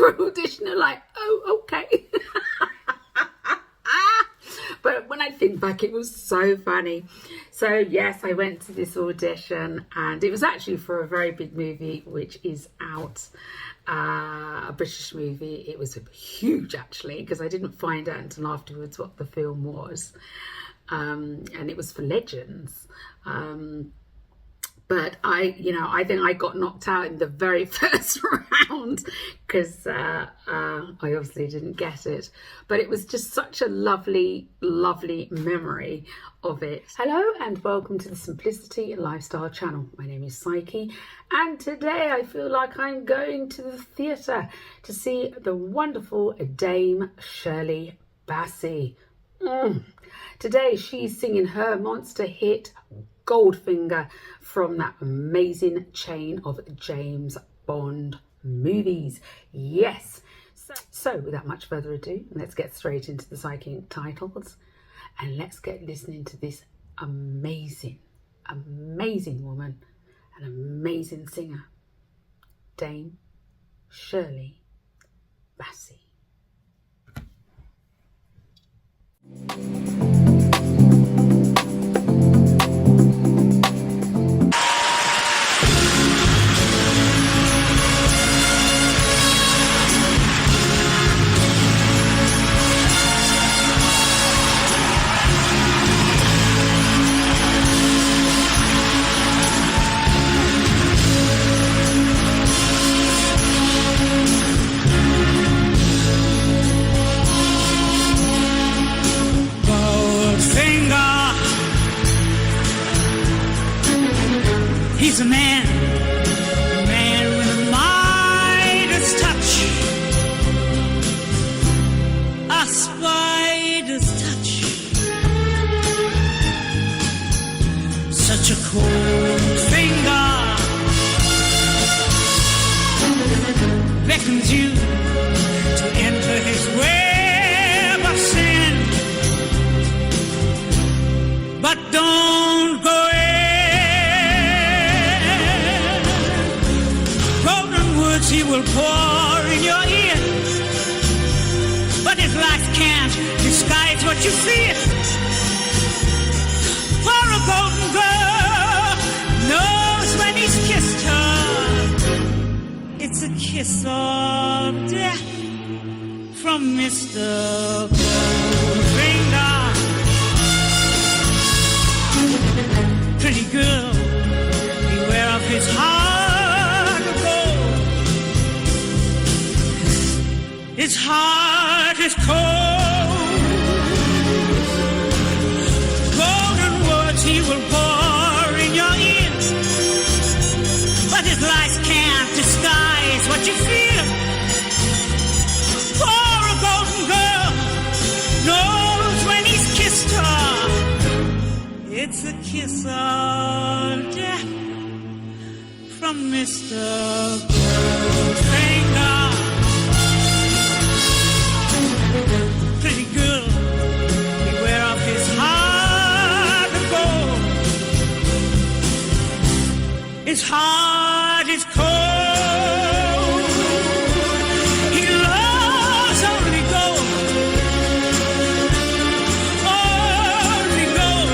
for an audition, I'm like, oh, okay. But when I think back, it was so funny. So yes, I went to this audition, and it was actually for a very big movie which is out, a British movie. It was huge actually, because I didn't find out until afterwards what the film was, and it was for Legends. But I think I got knocked out in the very first round because I obviously didn't get it. But it was just such a lovely, lovely memory of it. Hello and welcome to the Simplicity and Lifestyle channel. My name is Psyche, and today I feel like I'm going to the theatre to see the wonderful Dame Shirley Bassey. Today she's singing her monster hit Goldfinger from that amazing chain of James Bond movies. Yes. So without much further ado, let's get straight into the psychic titles, and let's get listening to this amazing woman, an amazing singer, Dame Shirley Bassey. He's a man with a Midas touch, a spider's touch, such a cold finger beckons you to enter his web of sin, but don't go in. He will pour in your ear, but his life can't disguise what you feel. For a golden girl knows when he's kissed her, it's a kiss of death from Mr. Goldfinger. Pretty girl, beware of his heart. His heart is cold. Golden words he will pour in your ears, but his lies can't disguise what you feel. For a golden girl knows when he's kissed her, it's a kiss of death from Mr. Goldfinger. Pretty girl, beware of his heart of gold. His heart is cold. He loves only gold. Only gold.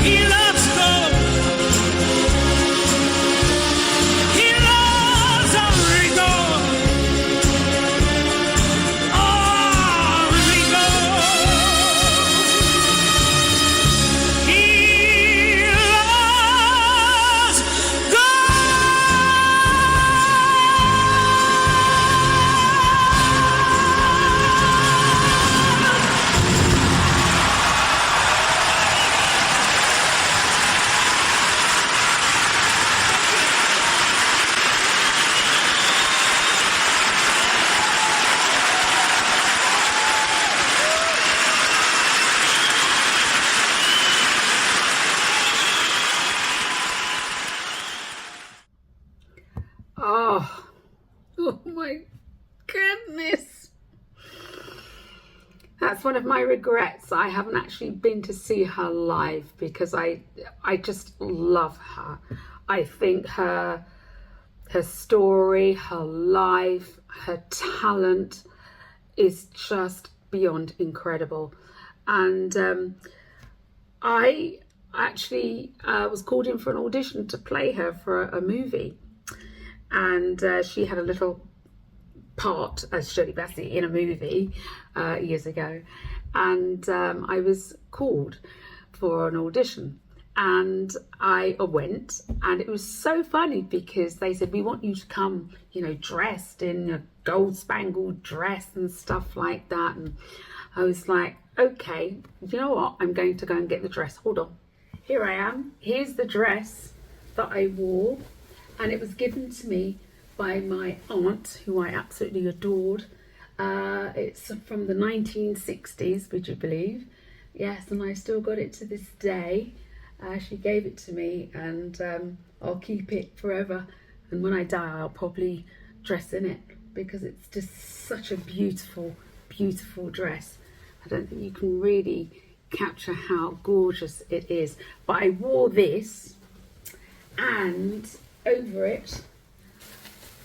He loves gold. He loves only gold. Oh my goodness. That's one of my regrets. I haven't actually been to see her live because I just love her. I think her her story, her life, her talent is just beyond incredible. And I actually was called in for an audition to play her for a movie, and she had a little part as Shirley Bassey in a movie years ago, and I was called for an audition, and I went, and it was so funny because they said, we want you to come, you know, dressed in a gold spangled dress and stuff like that. And I was like, okay, you know what, I'm going to go and get the dress. Hold on, here I am, here's the dress that I wore, and it was given to me by my aunt, who I absolutely adored. It's from the 1960s, would you believe? Yes, and I still got it to this day. She gave it to me, and I'll keep it forever. And when I die, I'll probably dress in it, because it's just such a beautiful, beautiful dress. I don't think you can really capture how gorgeous it is. But I wore this, and over it,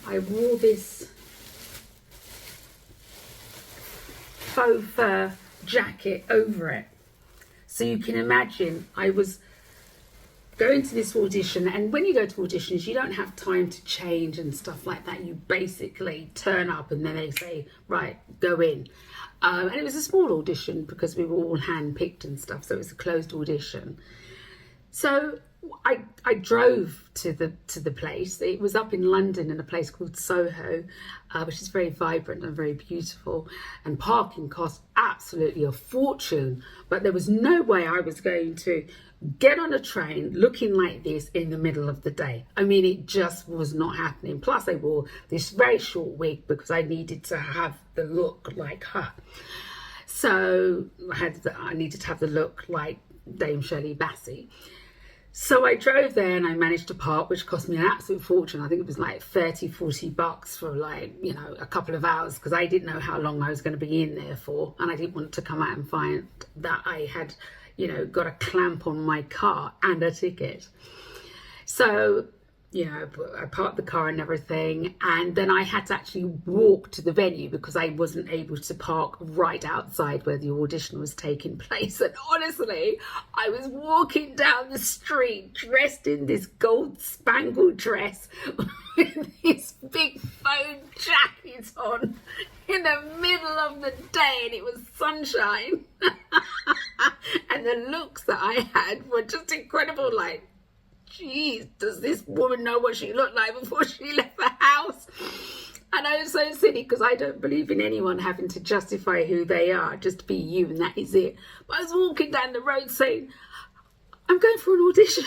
I wore this faux fur jacket over it. So you can imagine I was going to this audition, and when you go to auditions, you don't have time to change and stuff like that. You basically turn up and then they say, right, go in. And it was a small audition because we were all hand-picked and stuff, so it was a closed audition. So I drove to the place. It was up in London in a place called Soho, which is very vibrant and very beautiful, and parking cost absolutely a fortune. But there was no way I was going to get on a train looking like this in the middle of the day. I mean, it just was not happening. Plus I wore this very short wig because I needed to have the look like her. So I needed to have the look like Dame Shirley Bassey. So I drove there and I managed to park, which cost me an absolute fortune. I think it was like 30, 40 bucks for like, you know, a couple of hours, because I didn't know how long I was going to be in there for. And I didn't want to come out and find that I had, you know, got a clamp on my car and a ticket. So, you know, I parked the car and everything, and then I had to actually walk to the venue because I wasn't able to park right outside where the audition was taking place. And honestly, I was walking down the street dressed in this gold spangled dress with this big foam jacket on in the middle of the day, and it was sunshine. And the looks that I had were just incredible. Like, geez, does this woman know what she looked like before she left the house? And I was so silly because I don't believe in anyone having to justify who they are. Just be you, and that is it. But I was walking down the road saying, I'm going for an audition.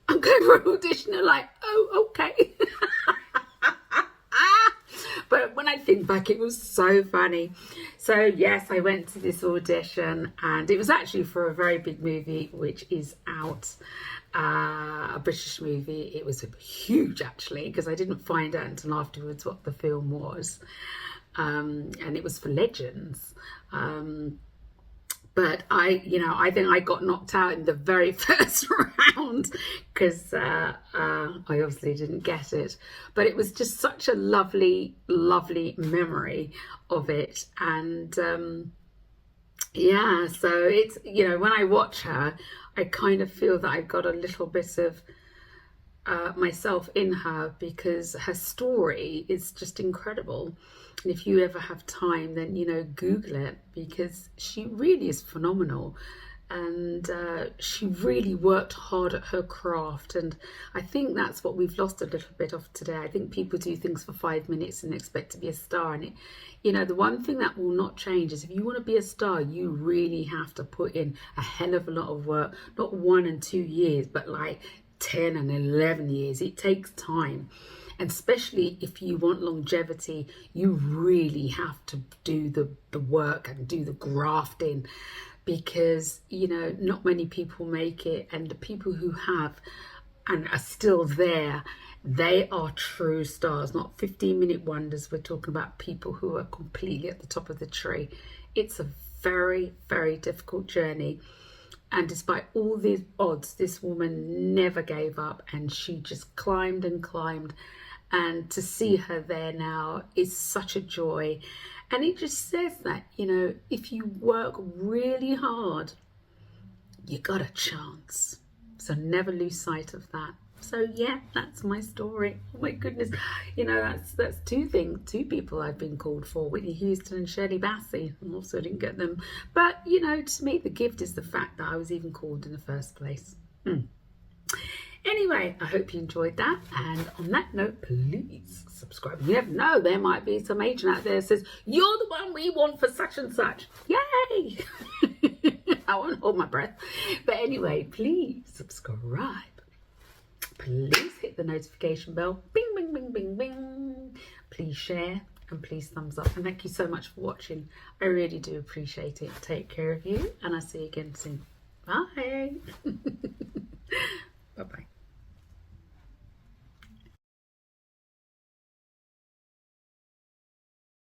I'm going for an audition. And like, oh, okay. But when I think back, it was so funny. So yes, I went to this audition, and it was actually for a very big movie which is out, a British movie. It was huge actually, because I didn't find out until afterwards what the film was, and it was for Legends. But I think I got knocked out in the very first round because I obviously didn't get it. But it was just such a lovely, lovely memory of it. And yeah, so it's, you know, when I watch her, I kind of feel that I've got a little bit of myself in her, because her story is just incredible. And if you ever have time, then, you know, Google it, because she really is phenomenal. And she really worked hard at her craft. And I think that's what we've lost a little bit of today. I think people do things for 5 minutes and expect to be a star. And, you know, the one thing that will not change is if you want to be a star, you really have to put in a hell of a lot of work. Not 1 and 2 years, but like 10 and 11 years. It takes time. And especially if you want longevity, you really have to do the work and do the grafting, because, you know, not many people make it. And the people who have and are still there, they are true stars, not 15-minute wonders. We're talking about people who are completely at the top of the tree. It's a very, very difficult journey. And despite all these odds, this woman never gave up, and she just climbed and climbed. and to see her there now is such a joy. And it just says that, you know, if you work really hard, you got a chance. So never lose sight of that. So yeah, that's my story. Oh my goodness, you know, that's two people I've been called for: Whitney Houston and Shirley Bassey. I also didn't get them, but you know, to me the gift is the fact that I was even called in the first place. Anyway, I hope you enjoyed that, and on that note, please subscribe. You never know, there might be some agent out there that says, you're the one we want for such and such. Yay! I won't hold my breath. But anyway, please subscribe. Please hit the notification bell. Bing, bing, bing, bing, bing. Please share and please thumbs up. And thank you so much for watching. I really do appreciate it. Take care of you, and I'll see you again soon. Bye.